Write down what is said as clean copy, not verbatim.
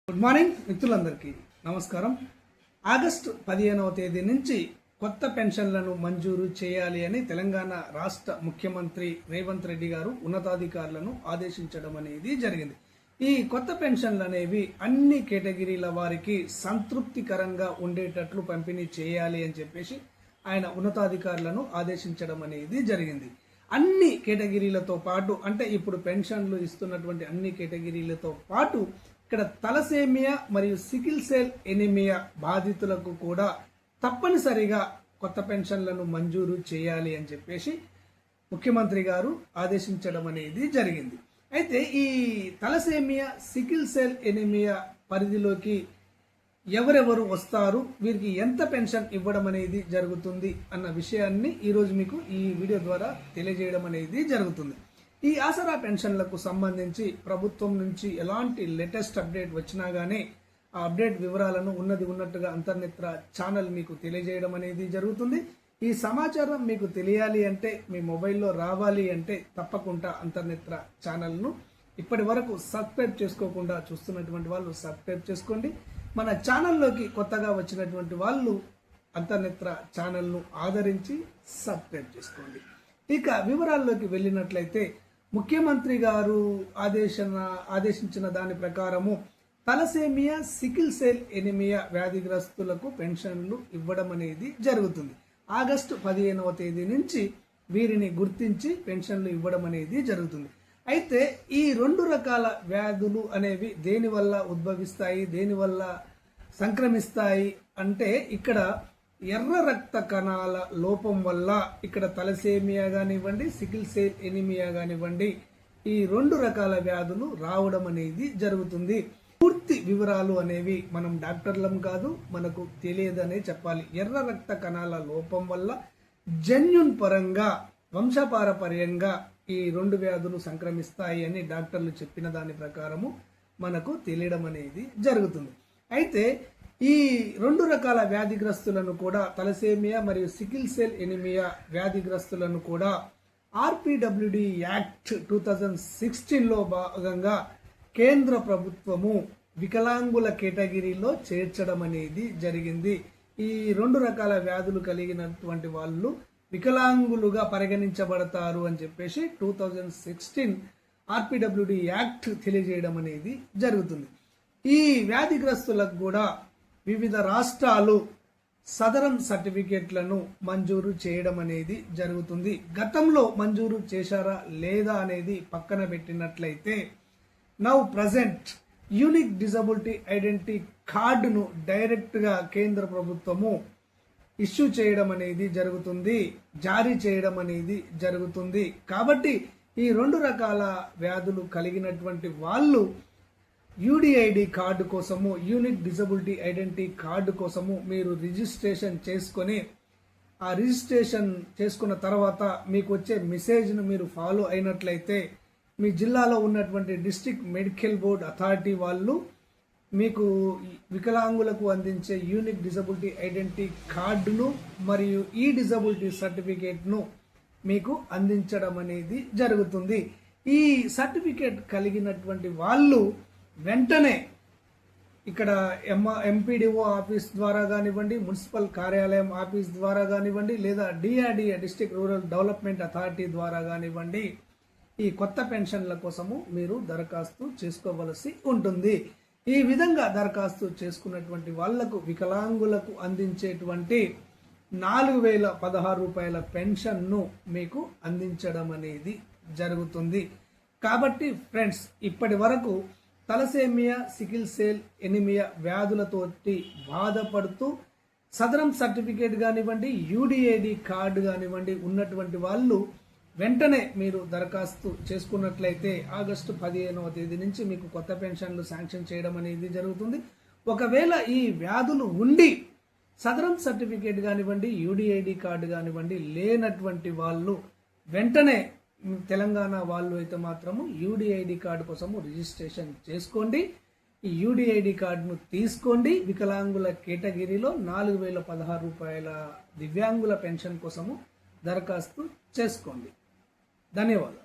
Good morning మిత్రులందరికీ నమస్కారం. August 15వ తేదీ నుంచి కొత్త పెన్షన్లను మంజూరు చేయాలి అని తెలంగాణ రాష్ట్ర ముఖ్యమంత్రి రేవంత్ రెడ్డి గారు ఉన్నతాధికారులను ఆదేశించడం అనేది జరిగింది. ఈ కొత్త పెన్షన్లు అనేవి అన్ని కేటగిరీల వారికి సంతృప్తికరంగా ఉండేటట్లు పంపిణీ చేయాలి అని చెప్పేసి ఆయన ఉన్నతాధికారులను ఆదేశించడం అనేది జరిగింది. అన్ని కేటగిరీలతో పాటు అంటే ఇప్పుడు పెన్షన్లు ఇస్తున్నటువంటి అన్ని కేటగిరీలతో పాటు ఇక్కడ తలసేమియా మరియు సికిల్ సెల్ ఎనిమియా బాధితులకు కూడా తప్పనిసరిగా కొత్త పెన్షన్లను మంజూరు చేయాలి అని చెప్పేసి ముఖ్యమంత్రి గారు ఆదేశించడం అనేది జరిగింది. అయితే ఈ తలసేమియా సికిల్ సెల్ ఎనిమియా పరిధిలోకి ఎవరెవరు వస్తారు, వీరికి ఎంత పెన్షన్ ఇవ్వడం అనేది జరుగుతుంది అన్న విషయాన్ని ఈరోజు మీకు ఈ వీడియో ద్వారా తెలియజేయడం అనేది జరుగుతుంది. ఈ ఆసరా పెన్షన్లకు సంబంధించి ప్రభుత్వం నుంచి ఎలాంటి లేటెస్ట్ అప్డేట్ వచ్చినా గానీ ఆ అప్డేట్ వివరాలను ఉన్నట్టుగా అంతర్నేత్ర ఛానల్ మీకు తెలియజేయడం అనేది జరుగుతుంది. ఈ సమాచారం మీకు తెలియాలి అంటే, మీ మొబైల్లో రావాలి అంటే తప్పకుండా అంతర్నేత్ర ఛానల్ను ఇప్పటి వరకు సబ్స్క్రైబ్ చేసుకోకుండా చూస్తున్నటువంటి వాళ్ళు సబ్స్క్రైబ్ చేసుకోండి. మన ఛానల్లోకి కొత్తగా వచ్చినటువంటి వాళ్ళు అంతర్నేత్ర ఛానల్ను ఆదరించి సబ్స్క్రైబ్ చేసుకోండి. ఇక వివరాల్లోకి వెళ్ళినట్లయితే ముఖ్యమంత్రి గారు ఆదేశించిన దాని ప్రకారము తలసేమియా సికిల్ సెల్ ఎనిమియా వ్యాధిగ్రస్తులకు పెన్షన్లు ఇవ్వడం అనేది జరుగుతుంది. ఆగస్టు 15వ తేదీ నుంచి వీరిని గుర్తించి పెన్షన్లు ఇవ్వడం అనేది జరుగుతుంది. అయితే ఈ రెండు రకాల వ్యాధులు అనేవి దేనివల్ల ఉద్భవిస్తాయి, దేనివల్ల సంక్రమిస్తాయి అంటే ఇక్కడ ఎర్ర రక్త కణాల లోపం వల్ల ఇక్కడ తలసేమియా కానివ్వండి, సికిల్ సెల్ ఎనిమియా కానివ్వండి, ఈ రెండు రకాల వ్యాధులు రావడం అనేది జరుగుతుంది. పూర్తి వివరాలు అనేవి మనం డాక్టర్లం కాదు, మనకు తెలియదనే చెప్పాలి. ఎర్ర రక్త కణాల లోపం వల్ల జన్యున్ పరంగా వంశపారపర్యంగా ఈ రెండు వ్యాధులు సంక్రమిస్తాయి అని డాక్టర్లు చెప్పిన దాని ప్రకారము మనకు తెలియడం అనేది జరుగుతుంది. అయితే ఈ రెండు రకాల వ్యాధిగ్రస్తులను కూడా తలసేమియా మరియు సికిల్ సెల్ ఎనిమియా వ్యాధిగ్రస్తులను కూడా ఆర్పిడబ్ల్యూడి యాక్ట్ 2016లో భాగంగా కేంద్ర ప్రభుత్వము వికలాంగుల కేటగిరీలో చేర్చడం అనేది జరిగింది. ఈ రెండు రకాల వ్యాధులు కలిగినటువంటి వాళ్ళు వికలాంగులుగా పరిగణించబడతారు అని చెప్పేసి 2016 ఆర్పిడబ్ల్యూడి యాక్ట్ తెలియజేయడం అనేది జరుగుతుంది. ఈ వ్యాధిగ్రస్తులకు కూడా వివిధ రాష్ట్రాలు సదరం సర్టిఫికేట్లను మంజూరు చేయడం అనేది జరుగుతుంది. గతంలో మంజూరు చేశారా లేదా అనేది పక్కన పెట్టినట్లయితే now present unique disability identity కార్డును డైరెక్ట్గా కేంద్ర ప్రభుత్వము ఇష్యూ చేయడం అనేది జరుగుతుంది, జారీ చేయడం అనేది జరుగుతుంది. కాబట్టి ఈ రెండు రకాల వ్యాధులు కలిగినటువంటి వాళ్ళు యూడిఐడి కార్డు కోసము, యూనిక్ డిజబిలిటీ ఐడెంటిటీ కార్డు కోసము మీరు రిజిస్ట్రేషన్ చేసుకొని ఆ రిజిస్ట్రేషన్ చేసుకున్న తర్వాత మీకు వచ్చే మెసేజ్ను మీరు ఫాలో అయినట్లయితే మీ జిల్లాలో ఉన్నటువంటి డిస్ట్రిక్ట్ మెడికల్ బోర్డ్ అథారిటీ వాళ్ళు మీకు వికలాంగులకు అందించే యూనిక్ డిజబిలిటీ ఐడెంటిటీ కార్డును మరియు ఈ డిజబిలిటీ సర్టిఫికేట్ను మీకు అందించడం అనేది జరుగుతుంది. ఈ సర్టిఫికేట్ కలిగినటువంటి వాళ్ళు వెంటనే ఇక్కడ ఎంపీడీఓ ఆఫీస్ ద్వారా కానివ్వండి, మున్సిపల్ కార్యాలయం ఆఫీస్ ద్వారా కానివ్వండి, లేదా DRDA district rural development authority ద్వారా కానివ్వండి ఈ కొత్త పెన్షన్ల కోసము మీరు దరఖాస్తు చేసుకోవలసి ఉంటుంది. ఈ విధంగా దరఖాస్తు చేసుకున్నటువంటి వాళ్లకు వికలాంగులకు అందించేటువంటి 4016 రూపాయల పెన్షన్ను మీకు అందించడం అనేది జరుగుతుంది. కాబట్టి ఫ్రెండ్స్, ఇప్పటి వరకు తలసేమియా సికిల్ సెల్ ఎనిమియా వ్యాధులతోటి బాధపడుతూ సదరం సర్టిఫికేట్ కానివ్వండి, యూడిఐడి కార్డు కానివ్వండి ఉన్నటువంటి వాళ్ళు వెంటనే మీరు దరఖాస్తు చేసుకున్నట్లయితే ఆగస్టు 15వ తేదీ నుంచి మీకు కొత్త పెన్షన్లు శాంక్షన్ చేయడం అనేది జరుగుతుంది. ఒకవేళ ఈ వ్యాధులు ఉండి సదరం సర్టిఫికేట్ కానివ్వండి, యూడిఐడి కార్డు కానివ్వండి లేనటువంటి వాళ్ళు వెంటనే తెలంగాణ వాళ్ళు అయితే మాత్రము యూడిఐడి కార్డు కోసము రిజిస్ట్రేషన్ చేసుకోండి. ఈ యూడిఐడి కార్డును తీసుకోండి. వికలాంగుల కేటగిరీలో 4016 రూపాయల దివ్యాంగుల పెన్షన్ కోసము దరఖాస్తు చేసుకోండి. ధన్యవాదాలు.